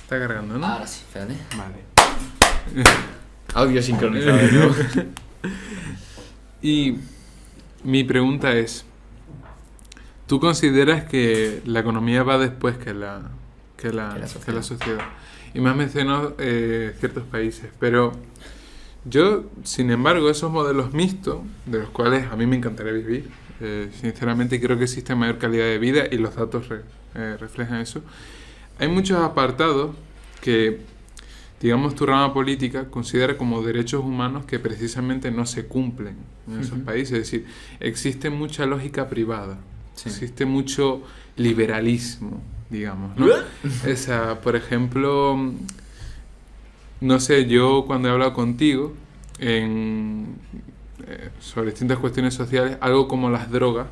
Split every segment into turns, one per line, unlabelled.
Está cargando, ¿no?
Ahora sí, espérate.
Vale.
Audio sincronizado de nuevo.
Y mi pregunta es, ¿tú consideras que la economía va después que la sociedad? Y me has mencionado ciertos países, pero yo, sin embargo, esos modelos mixtos, de los cuales a mí me encantaría vivir, sinceramente creo que existe mayor calidad de vida y los datos reflejan eso. Hay muchos apartados que, digamos, tu rama política considera como derechos humanos que precisamente no se cumplen en esos países. Es decir, existe mucha lógica privada, existe mucho liberalismo, digamos, ¿no? O sea, por ejemplo, no sé, yo cuando he hablado contigo sobre distintas cuestiones sociales, algo como las drogas,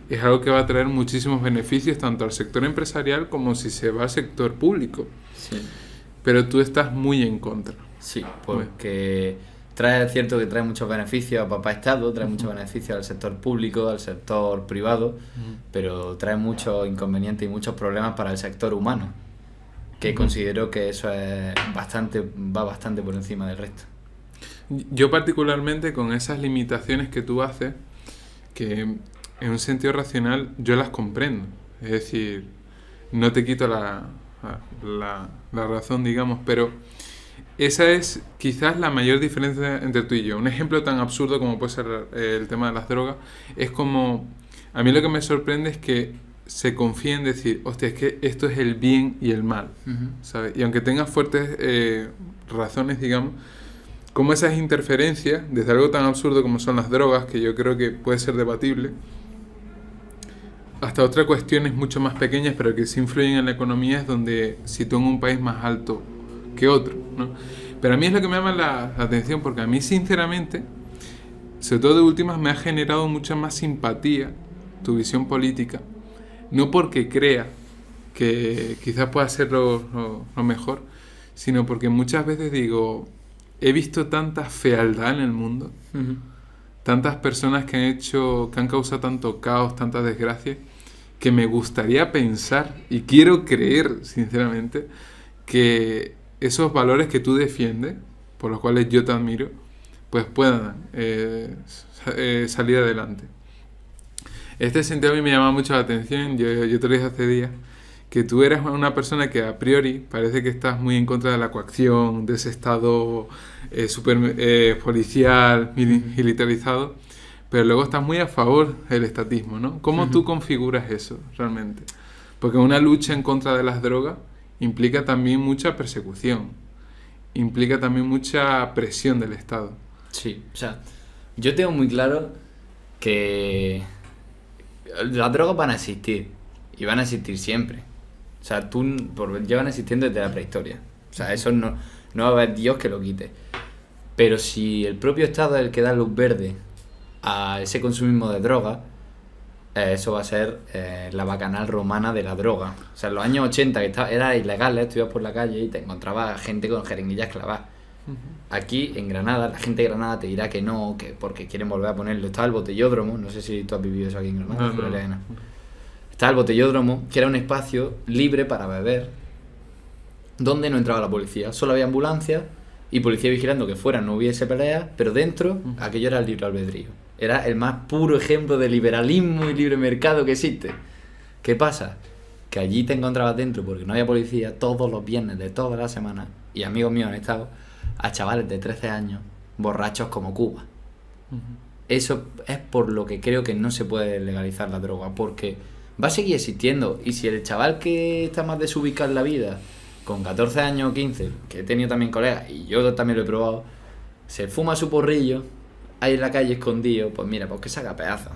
es algo que va a traer muchísimos beneficios tanto al sector empresarial como si se va al sector público.
Sí.
Pero tú estás muy en contra.
Sí, porque es cierto que trae muchos beneficios a papá Estado, trae muchos beneficios al sector público, al sector privado, pero trae muchos inconvenientes y muchos problemas para el sector humano, que considero que eso va bastante por encima del resto.
Yo particularmente con esas limitaciones que tú haces, que en un sentido racional yo las comprendo. Es decir, no te quito la razón, digamos, pero esa es quizás la mayor diferencia entre tú y yo. Un ejemplo tan absurdo como puede ser el tema de las drogas, es como, a mí lo que me sorprende es que se confía en decir, hostia, es que esto es el bien y el mal, ¿sabes? Y aunque tenga fuertes razones, digamos, como esas interferencias, desde algo tan absurdo como son las drogas, que yo creo que puede ser debatible, hasta otras cuestiones mucho más pequeñas, pero que sí influyen en la economía, es donde sitúan un país más alto que otro, ¿no? Pero a mí es lo que me llama la atención, porque a mí sinceramente, sobre todo de últimas, me ha generado mucha más simpatía tu visión política, no porque crea que quizás pueda ser lo mejor, sino porque muchas veces digo, he visto tanta fealdad en el mundo, tantas personas que han causado tanto caos, tantas desgracias, que me gustaría pensar, y quiero creer sinceramente, que esos valores que tú defiendes, por los cuales yo te admiro, pues puedan salir adelante. Este sentido a mí me llama mucho la atención. Yo te lo dije hace días, que tú eres una persona que a priori parece que estás muy en contra de la coacción, de ese estado super policial, militarizado, pero luego estás muy a favor del estatismo, ¿no? ¿Cómo tú configuras eso realmente? Porque una lucha en contra de las drogas implica también mucha persecución, implica también mucha presión del Estado.
Sí, o sea, yo tengo muy claro que las drogas van a existir, y van a existir siempre. O sea, llevan existiendo desde la prehistoria. O sea, eso no va a haber Dios que lo quite. Pero si el propio Estado es el que da luz verde a ese consumismo de drogas, eso va a ser la bacanal romana de la droga. O sea, en los años 80 que era ilegal, tú ibas por la calle y te encontrabas gente con jeringuillas clavadas. Aquí en Granada, la gente de Granada te dirá que no, que porque quieren volver a ponerlo. Estaba el botellódromo, no sé si tú has vivido eso aquí en Granada. No. Estaba el botellódromo, que era un espacio libre para beber, donde no entraba la policía. Solo había ambulancias y policía vigilando que fuera no hubiese peleas, pero dentro aquello era el libre albedrío. Era el más puro ejemplo de liberalismo y libre mercado que existe. ¿Qué pasa? Que allí te encontrabas dentro, porque no había policía, todos los viernes de toda la semana, y amigos míos han estado, a chavales de 13 años, borrachos como Cuba. Eso es por lo que creo que no se puede legalizar la droga, porque va a seguir existiendo. Y si el chaval que está más desubicado en la vida, con 14 años o 15, que he tenido también colegas, y yo también lo he probado, se fuma su porrillo ahí en la calle escondido, pues mira, pues que se haga pedazo.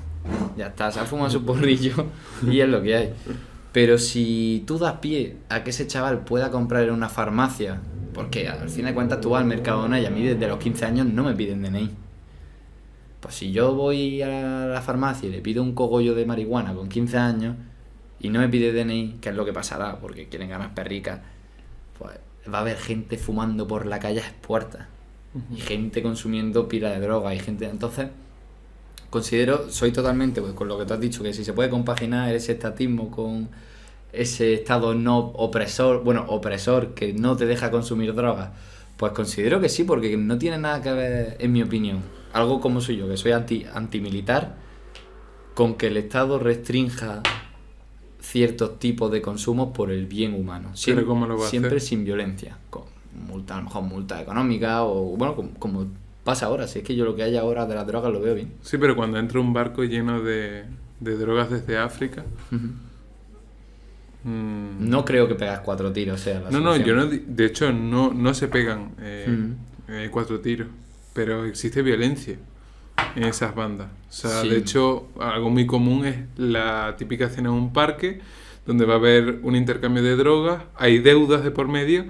Ya está, se ha fumado su porrillo y es lo que hay. Pero si tú das pie a que ese chaval pueda comprar en una farmacia, porque al fin de cuentas tú vas al Mercadona y a mí desde los 15 años no me piden DNI. Pues si yo voy a la farmacia y le pido un cogollo de marihuana con 15 años y no me pide DNI, que es lo que pasará porque quieren ganas perricas, pues va a haber gente fumando por la calle a expuertas y gente consumiendo pila de droga y gente. Entonces soy totalmente, pues, con lo que tú has dicho, que si se puede compaginar ese estatismo con ese Estado no opresor, bueno, opresor que no te deja consumir drogas? Pues considero que sí, porque no tiene nada que ver, en mi opinión, algo como soy yo, que soy antimilitar, con que el Estado restrinja ciertos tipos de consumos por el bien humano.
Pero ¿cómo lo va a
siempre
hacer?
sin violencia, con multa, a lo mejor multa económica o, bueno, como pasa ahora. Si es que yo lo que hay ahora de las drogas lo veo bien.
Sí, pero cuando entra un barco lleno de drogas desde África...
No creo que pegas 4 tiros sea la
No,
solución.
yo no... De hecho, no se pegan 4 tiros, pero existe violencia en esas bandas. O sea,
Sí.
de hecho, algo muy común es la típica escena en un parque donde va a haber un intercambio de drogas, hay deudas de por medio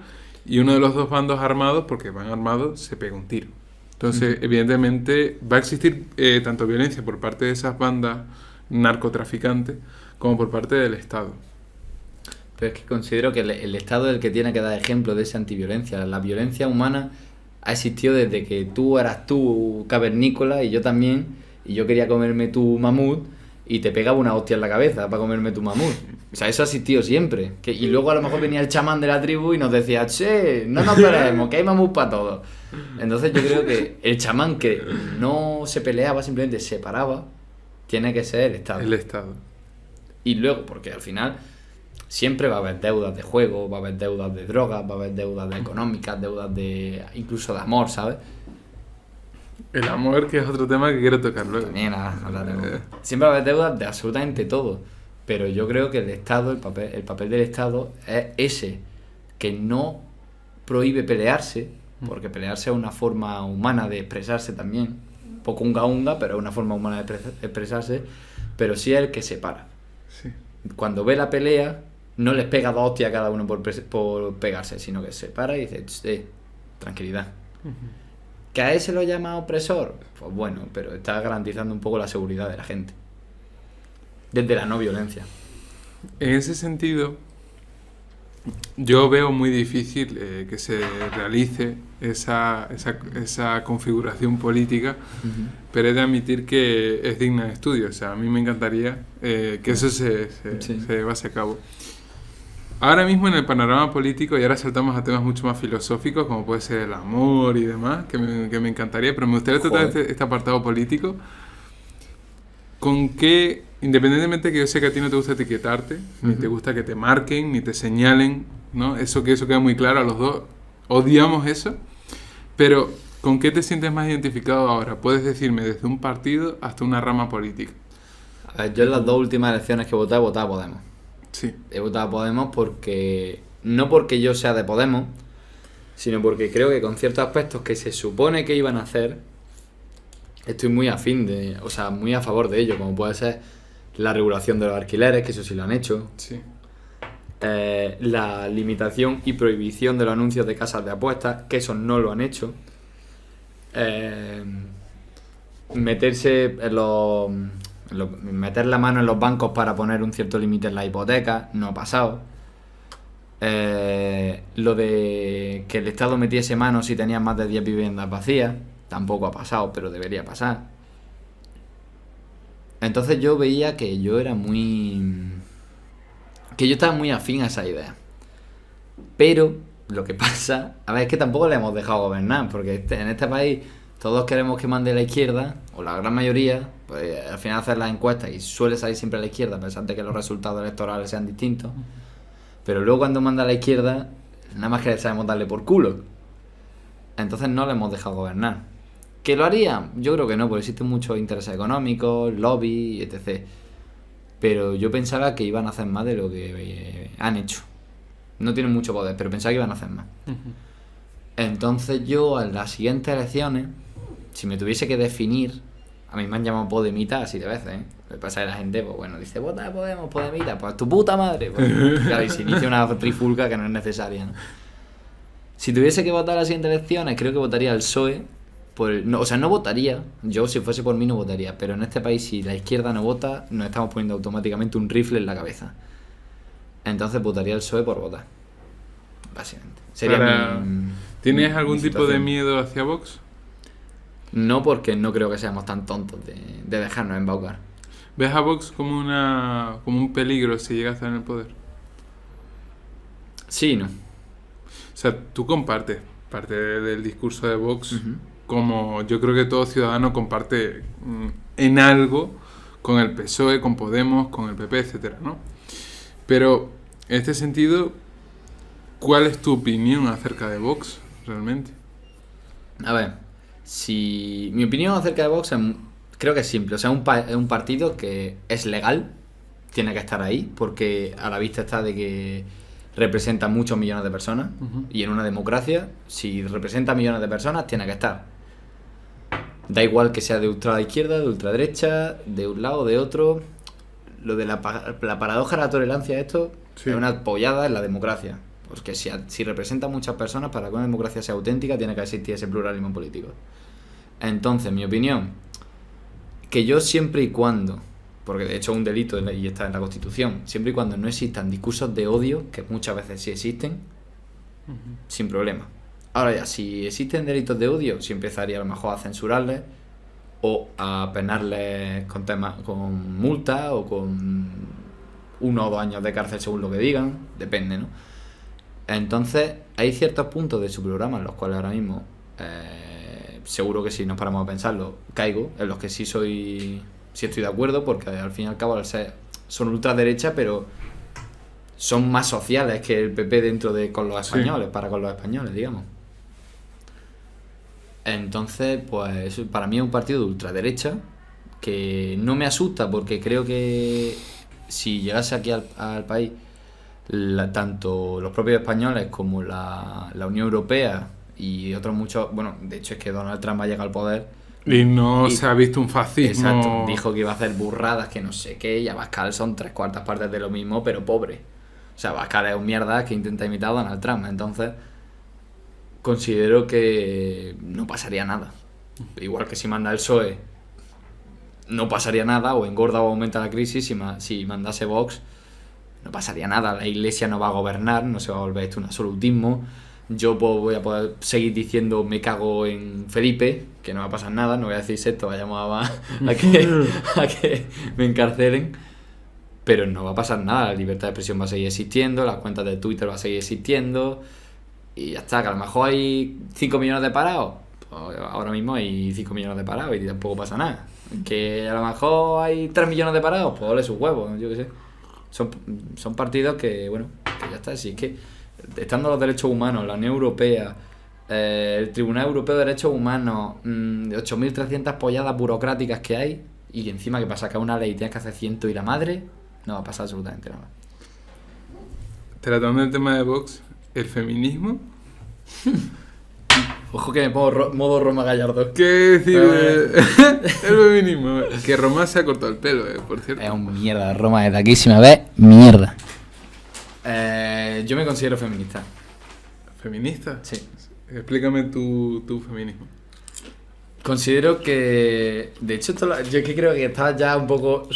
y uno de los dos bandos armados, porque van armados, se pega un tiro. Entonces, evidentemente, va a existir tanto violencia por parte de esas bandas narcotraficantes como por parte del Estado.
Pero es que considero que el Estado es el que tiene que dar ejemplo de esa antiviolencia. La violencia humana ha existido desde que tú eras tú cavernícola y yo también, y yo quería comerme tu mamut y te pegaba una hostia en la cabeza para comerme tu mamut. O sea, eso ha existido siempre. Y luego a lo mejor venía el chamán de la tribu y nos decía, che, no nos peleemos, que hay mamut para todos. Entonces yo creo que el chamán que no se peleaba, simplemente se paraba, tiene que ser el Estado.
El Estado.
Y luego, porque al final siempre va a haber deudas de juego, va a haber deudas de drogas, va a haber deudas de económicas, deudas de incluso de amor, ¿sabes?
El amor, que es otro tema que quiero tocar luego.
También hablaremos. Siempre va a haber deudas de absolutamente todo. Pero yo creo que el Estado, el papel del Estado es ese, que no prohíbe pelearse, porque pelearse es una forma humana de expresarse también. Un poco unga, pero es una forma humana de expresarse, pero sí es el que separa.
Sí.
Cuando ve la pelea, no les pega 2 hostias a cada uno por pegarse, sino que se para y dice, tranquilidad. ¿Que a ese lo llama opresor? Pues bueno, pero está garantizando un poco la seguridad de la gente. Desde la no violencia.
En ese sentido, yo veo muy difícil que se realice esa configuración política, pero he de admitir que es digna de estudio. O sea, a mí me encantaría que eso se llevase a cabo. Ahora mismo en el panorama político, y ahora saltamos a temas mucho más filosóficos, como puede ser el amor y demás, que me encantaría, pero me gustaría tratar este apartado político. ¿Con qué, independientemente que yo sé que a ti no te gusta etiquetarte, ni te gusta que te marquen, ni te señalen, ¿no? Eso queda muy claro, a los dos odiamos eso, pero ¿con qué te sientes más identificado ahora? Puedes decirme desde un partido hasta una rama política.
A ver, yo en las 2 últimas elecciones que he votado a Podemos.
Sí.
He votado a Podemos porque... No porque yo sea de Podemos, sino porque creo que con ciertos aspectos que se supone que iban a hacer, estoy muy muy a favor de ello, como puede ser la regulación de los alquileres, que eso sí lo han hecho.
Sí.
La limitación y prohibición de los anuncios de casas de apuestas, que eso no lo han hecho. Meterse meter la mano en los bancos para poner un cierto límite en la hipoteca, no ha pasado. Lo de que el Estado metiese mano si tenías más de 10 viviendas vacías, tampoco ha pasado, pero debería pasar. Entonces yo veía que yo estaba muy afín a esa idea. Pero lo que pasa, a ver, es que tampoco le hemos dejado gobernar, porque en este país todos queremos que mande la izquierda, o la gran mayoría, pues al final hacer las encuestas y suele salir siempre a la izquierda, a pesar de que los resultados electorales sean distintos. Pero luego cuando manda a la izquierda, nada más que sabemos darle por culo. Entonces no le hemos dejado gobernar. ¿Que lo haría? Yo creo que no, porque existen muchos intereses económicos, lobby, etc. Pero yo pensaba que iban a hacer más de lo que han hecho. No tienen mucho poder, pero pensaba que iban a hacer más. Entonces yo, en las siguientes elecciones, si me tuviese que definir, a mí me han llamado Podemita así de veces, ¿eh? Lo que pasa es que la gente, pues bueno, dice, vota a Podemos, Podemita, pues tu puta madre. Pues, claro, y se inicia una trifulca que no es necesaria, ¿no? Si tuviese que votar las siguientes elecciones, creo que votaría al PSOE. No votaría, yo si fuese por mí no votaría, pero en este país si la izquierda no vota, nos estamos poniendo automáticamente un rifle en la cabeza. Entonces votaría al PSOE por votar, básicamente. Sería
¿Tienes
mi
algún tipo de
situación.
miedo hacia Vox?
No, porque no creo que seamos tan tontos de dejarnos embaucar.
¿Ves a Vox como un peligro si llega a estar en el poder?
Sí, no.
O sea, tú compartes parte del discurso de Vox,
Ujú.
como yo creo que todo ciudadano comparte en algo con el PSOE, con Podemos, con el PP, etcétera, ¿no? Pero, en este sentido, ¿cuál es tu opinión acerca de Vox, realmente?
A ver, si mi opinión acerca de Vox creo que es simple. O sea, es un partido que es legal, tiene que estar ahí, porque a la vista está de que representa muchos millones de personas.
Ujú.
Y en una democracia, si representa millones de personas, tiene que estar. Da igual que sea de ultraizquierda, de ultraderecha, de un lado o de otro. Lo de la paradoja de la tolerancia, esto
Sí.
es una apoyada en la democracia. Porque si representa a muchas personas, para que una democracia sea auténtica, tiene que existir ese pluralismo político. Entonces, mi opinión, que yo siempre y cuando, porque de hecho es un delito y está en la Constitución, siempre y cuando no existan discursos de odio, que muchas veces sí existen, sin problema. Ahora ya, si existen delitos de odio, sí empezaría a lo mejor a censurarles o a penarles con temas, con multa o con 1 o 2 años de cárcel según lo que digan, depende, ¿no? Entonces, hay ciertos puntos de su programa en los cuales ahora mismo, seguro que si nos paramos a pensarlo, caigo, en los que sí estoy de acuerdo, porque al fin y al cabo son ultraderecha, pero son más sociales que el PP dentro de con los españoles,
Sí.
para con los españoles, digamos. Entonces, pues para mí es un partido de ultraderecha que no me asusta porque creo que si llegase aquí al país, tanto los propios españoles como la Unión Europea y otros muchos, bueno, de hecho es que Donald Trump va a llegar al poder.
Y no
Y-
se ha visto un fascismo.
Exacto, dijo que iba a hacer burradas, que no sé qué, y Abascal son 3/4 partes de lo mismo, pero pobre. O sea, Abascal es un mierda que intenta imitar a Donald Trump, entonces considero que no pasaría nada. Igual que si manda el PSOE, no pasaría nada, o engorda o aumenta la crisis, si mandase Vox, no pasaría nada. La iglesia no va a gobernar, no se va a volver esto un absolutismo. Yo voy a poder seguir diciendo me cago en Felipe, que no va a pasar nada, no voy a decir esto, vayamos a que me encarcelen. Pero no va a pasar nada, la libertad de expresión va a seguir existiendo, las cuentas de Twitter va a seguir existiendo. Y ya está, que a lo mejor hay 5 millones de parados. Pues ahora mismo hay 5 millones de parados y tampoco pasa nada. Que a lo mejor hay 3 millones de parados, pues ole sus huevos, yo qué sé. Son partidos que, bueno, que ya está. Si es que, estando los derechos humanos, la Unión Europea, el Tribunal Europeo de Derechos Humanos, 8.300 polladas burocráticas que hay, y encima que para sacar una ley tienes que hacer 100 y la madre, no va a pasar absolutamente nada.
Tratando el tema de Vox, el feminismo.
Ojo que me pongo modo Roma Gallardo.
¿Qué decir
Eh.
el feminismo? Que Roma se ha cortado el pelo, por cierto.
Es un mierda, Roma es de aquí, si me ves, mierda. Yo me considero feminista.
¿Feminista?
Sí.
Explícame tu feminismo.
Considero que. De hecho, yo es que creo que estaba ya un poco.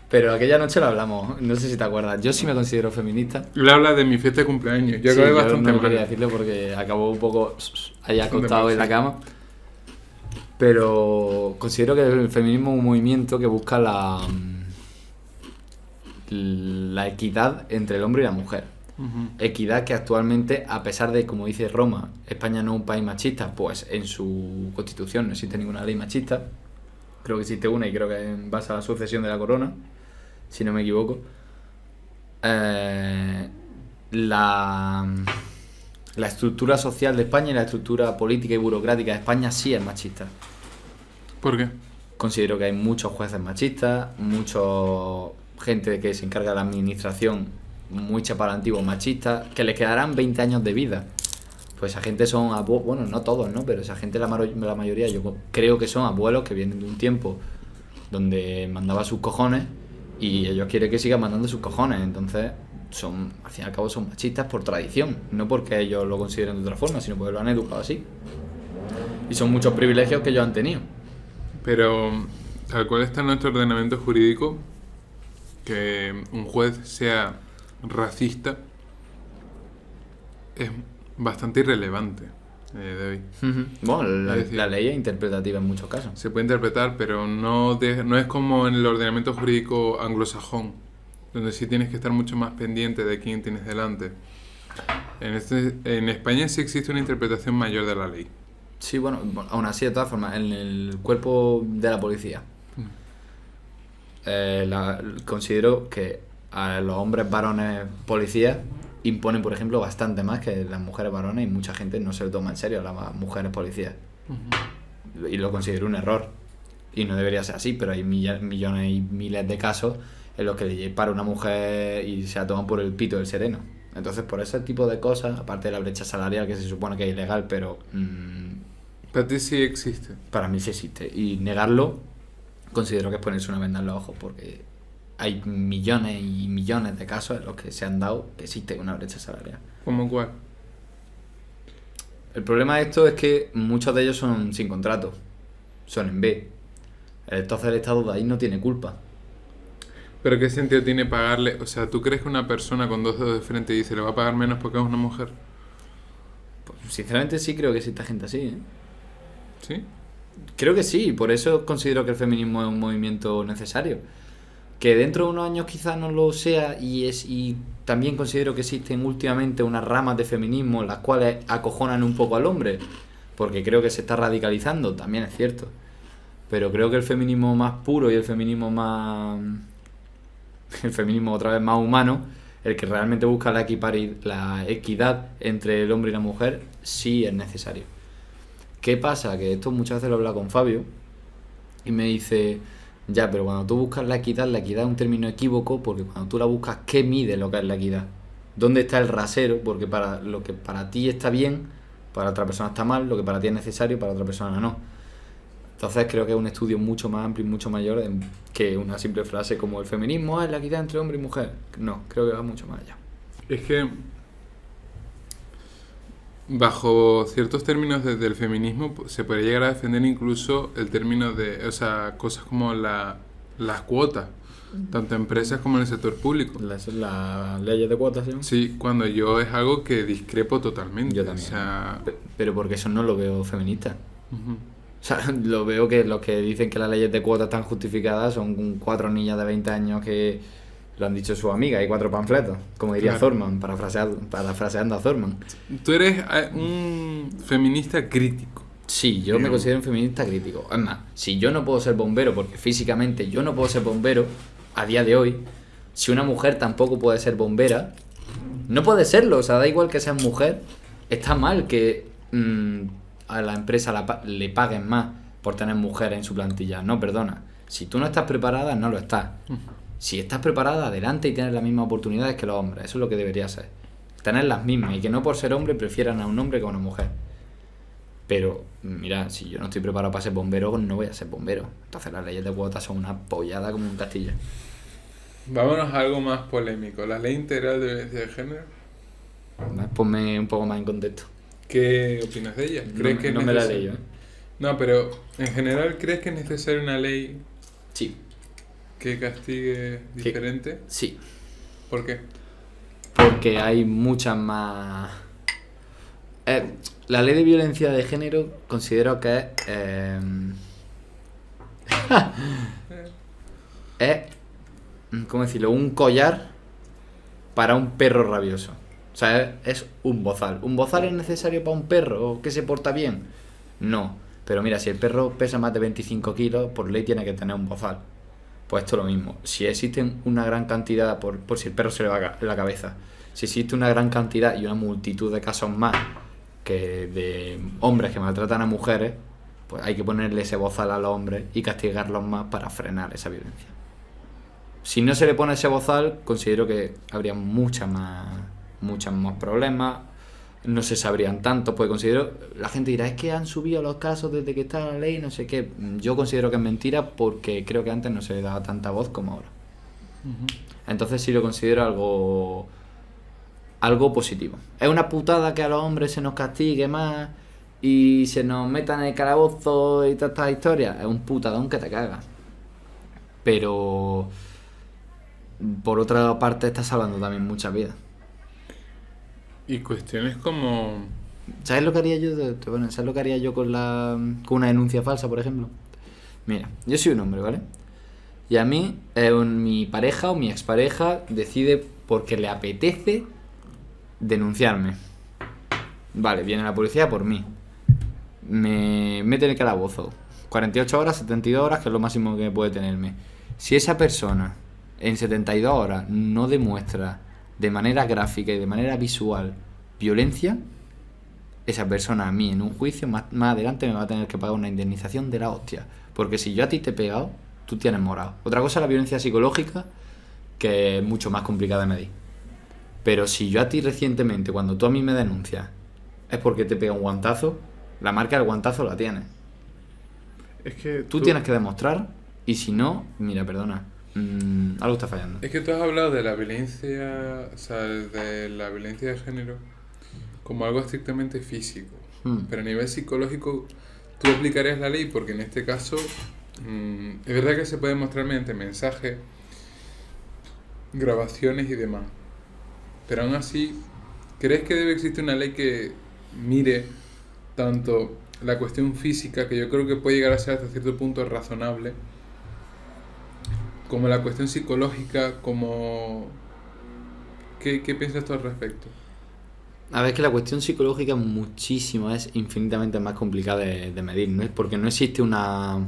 Pero aquella noche lo hablamos, no sé si te acuerdas. Yo sí me considero feminista.
Le habla de mi fiesta de cumpleaños. Yo
Sí,
acabé
yo
bastante
no quería
mal.
decirlo porque acabó un poco ahí
Bastante
acostado
mal,
en la
sí.
cama. Pero considero que el feminismo es un movimiento que busca la equidad entre el hombre y la mujer.
Ujú.
Equidad que actualmente, a pesar de, como dice Roma, España no es un país machista, pues en su constitución no existe ninguna ley machista. Creo que existe una y creo que en base a la sucesión de la corona, si no me equivoco. La estructura social de España y la estructura política y burocrática de España sí es machista.
¿Por qué?
Considero que hay muchos jueces machistas, mucha gente que se encarga de la administración muy chapalantivos machistas, que les quedarán 20 años de vida. Pues esa gente son bueno, no todos, ¿no? Pero esa gente, la mayoría, yo creo que son abuelos que vienen de un tiempo donde mandaba sus cojones y ellos quieren que sigan mandando sus cojones. Entonces, al fin y al cabo son machistas por tradición, no porque ellos lo consideren de otra forma, sino porque lo han educado así. Y son muchos privilegios que ellos han tenido.
Pero, tal cual está en nuestro ordenamiento jurídico, que un juez sea racista es bastante irrelevante de hoy.
Bueno,
Es decir,
la ley es interpretativa en muchos casos.
se puede interpretar, pero no es como en el ordenamiento jurídico anglosajón, donde sí tienes que estar mucho más pendiente de quién tienes delante. En España sí existe una interpretación mayor de la ley.
Sí, bueno, aún así, de todas formas, en el cuerpo de la policía, considero que a los hombres varones policías imponen, por ejemplo, bastante más que las mujeres varones, y mucha gente no se lo toma en serio a las mujeres policías. Y lo considero un error. Y no debería ser así, pero hay millones y miles de casos en los que le dispara una mujer y se la toman por el pito del sereno. Entonces, por ese tipo de cosas, aparte de la brecha salarial, que se supone que es ilegal, pero
Para ti sí existe.
para mí sí existe. Y negarlo, considero que es ponerse una venda en los ojos, porque hay millones y millones de casos en los que se han dado que existe una brecha salarial.
¿Cómo cuál?
El problema de esto es que muchos de ellos son sin contrato, son en B. Entonces el Estado de ahí no tiene culpa.
¿Pero qué sentido tiene pagarle? O sea, ¿tú crees que una persona con dos dedos de frente dice le va a pagar menos porque es una mujer?
Pues, sinceramente sí creo que existe gente así, ¿eh?
¿Sí?
Creo que sí, por eso considero que el feminismo es un movimiento necesario. Que dentro de unos años quizás no lo sea, y también considero que existen últimamente unas ramas de feminismo las cuales acojonan un poco al hombre, porque creo que se está radicalizando, también es cierto. Pero creo que el feminismo más puro y el feminismo otra vez más humano, el que realmente busca la equidad entre el hombre y la mujer, sí es necesario. ¿Qué pasa? Que esto muchas veces lo he hablado con Fabio y me dice, ya, pero cuando tú buscas la equidad es un término equívoco, porque cuando tú la buscas, ¿qué mide lo que es la equidad? ¿Dónde está el rasero? Porque para lo que para ti está bien, para otra persona está mal, lo que para ti es necesario, para otra persona no. Entonces creo que es un estudio mucho más amplio y mucho mayor que una simple frase como el feminismo es la equidad entre hombre y mujer. No, creo que va mucho más allá.
Es que bajo ciertos términos del feminismo se puede llegar a defender incluso el término de, o sea, cosas como las cuotas, tanto en empresas como en el sector público.
Las leyes de cuotas, ¿sí?
Sí, cuando yo es algo que discrepo totalmente.
Yo también.
O sea,
Pero porque eso no lo veo feminista.
ujú.
O sea, lo veo que los que dicen que las leyes de cuotas están justificadas son 4 niñas de 20 años que lo han dicho sus amigas y 4 panfletos, como diría
Claro.
Thorman, parafraseando a Thorman.
Tú eres un feminista crítico.
Sí, yo me
Digamos.
considero un feminista crítico. Es más, si yo no puedo ser bombero, porque físicamente yo no puedo ser bombero a día de hoy, si una mujer tampoco puede ser bombera, no puede serlo. O sea, da igual que seas mujer, está mal que a la empresa le paguen más por tener mujeres en su plantilla. No, perdona. Si tú no estás preparada, no lo estás. Si estás preparada, adelante y tienes las mismas oportunidades que los hombres. Eso es lo que debería ser. Tener las mismas, y que no por ser hombre prefieran a un hombre que a una mujer. Pero, mira, si yo no estoy preparado para ser bombero, no voy a ser bombero. Entonces las leyes de cuotas son una pollada como un castillo.
Vámonos a algo más polémico. La ley integral de violencia de género.
Ponme un poco más en contexto.
¿Qué opinas de ella? ¿Crees que es
no me la he
necesario?
leído, ¿eh?
No, pero en general, ¿crees que es necesaria una ley
Sí,
que castigue diferente?
sí.
¿Por qué?
Porque hay muchas más... la ley de violencia de género considero que es ¿cómo decirlo? Un collar para un perro rabioso. O sea, es un bozal. ¿Un bozal es necesario para un perro que se porta bien? No. Pero mira, si el perro pesa más de 25 kilos, por ley tiene que tener un bozal. Pues esto es lo mismo. Si existen una gran cantidad, por si el perro se le va la cabeza, si existe una gran cantidad y una multitud de casos más que de hombres que maltratan a mujeres, pues hay que ponerle ese bozal a los hombres y castigarlos más para frenar esa violencia. Si no se le pone ese bozal, considero que habría muchos más problemas, no se sabrían tanto, pues considero, la gente dirá, es que han subido los casos desde que está la ley, no sé qué. Yo considero que es mentira porque creo que antes no se le daba tanta voz como ahora. Entonces sí lo considero algo positivo. Es una putada que a los hombres se nos castigue más y se nos metan en el calabozo y todas estas historias. Es un putadón que te cagas. Pero por otra parte estás salvando también muchas vidas.
Y cuestiones como...
¿Sabes lo que haría yo? ¿Sabes lo que haría yo con una denuncia falsa, por ejemplo? Mira, yo soy un hombre, ¿vale? Y a mí, mi pareja o mi expareja decide porque le apetece denunciarme. Vale, viene la policía por mí. Me mete en el calabozo. 48 horas, 72 horas, que es lo máximo que puede tenerme. Si esa persona en 72 horas no demuestra de manera gráfica y de manera visual violencia, esa persona a mí en un juicio más adelante me va a tener que pagar una indemnización de la hostia. Porque si yo a ti te he pegado, tú tienes morado. Otra cosa es la violencia psicológica, que es mucho más complicada de medir. Pero si yo a ti recientemente, cuando tú a mí me denuncias, es porque te pega un guantazo, la marca del guantazo la tienes.
Es que
Tú tienes que demostrar, y si no, mira, perdona, algo está fallando.
Es que tú has hablado de la violencia, o sea, de la violencia de género como algo estrictamente físico. Pero a nivel psicológico, tú aplicarías la ley porque en este caso, es verdad que se puede mostrar mediante mensajes, grabaciones y demás. Pero aún así, ¿crees que debe existir una ley que mire tanto la cuestión física, que yo creo que puede llegar a ser hasta cierto punto razonable, como la cuestión psicológica, como... ¿Qué piensas tú al respecto?
A ver, que la cuestión psicológica es infinitamente más complicada de medir, ¿no? Porque no existe una...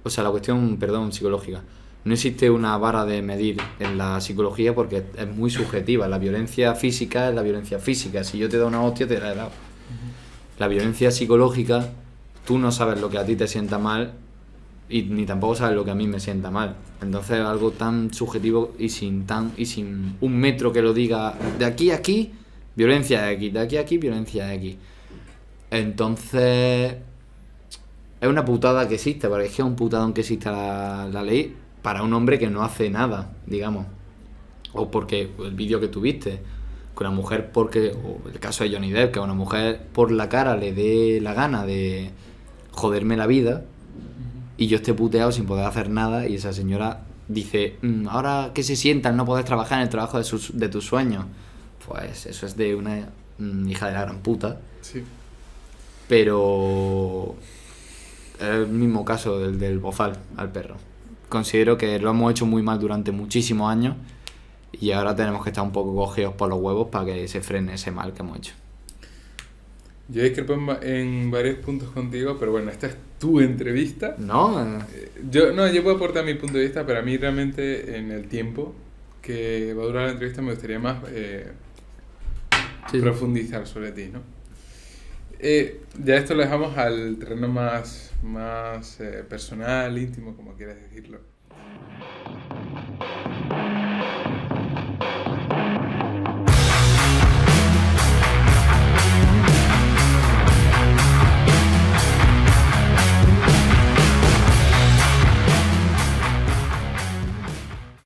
O sea, la cuestión, perdón, psicológica. No existe una vara de medir en la psicología porque es muy subjetiva. La violencia física es la violencia física. Si yo te doy una hostia, te la he dado. La violencia psicológica, tú no sabes lo que a ti te sienta mal y ni tampoco sabes lo que a mí me sienta mal. Entonces es algo tan subjetivo y sin un metro que lo diga de aquí a aquí, violencia X, de aquí a aquí, violencia X. Entonces es una putada que existe, porque es que es un putadón que exista la ley para un hombre que no hace nada, digamos. O porque el vídeo que tuviste, que una mujer, o el caso de Johnny Depp, que a una mujer por la cara le dé la gana de joderme la vida y yo esté puteado sin poder hacer nada y esa señora dice, ahora que se sienta el no poder trabajar en el trabajo de tus sueños, pues eso es de una hija de la gran puta.
Sí.
Pero es el mismo caso del bozal al perro. Considero que lo hemos hecho muy mal durante muchísimos años y ahora tenemos que estar un poco cogidos por los huevos para que se frene ese mal que hemos hecho.
Yo discrepo en varios puntos contigo, pero bueno, esta es tu entrevista.
¿No?
Yo puedo aportar mi punto de vista, pero a mí realmente en el tiempo que va a durar la entrevista me gustaría más profundizar sobre ti, ¿no? Ya esto lo dejamos al terreno más personal, íntimo, como quieras decirlo.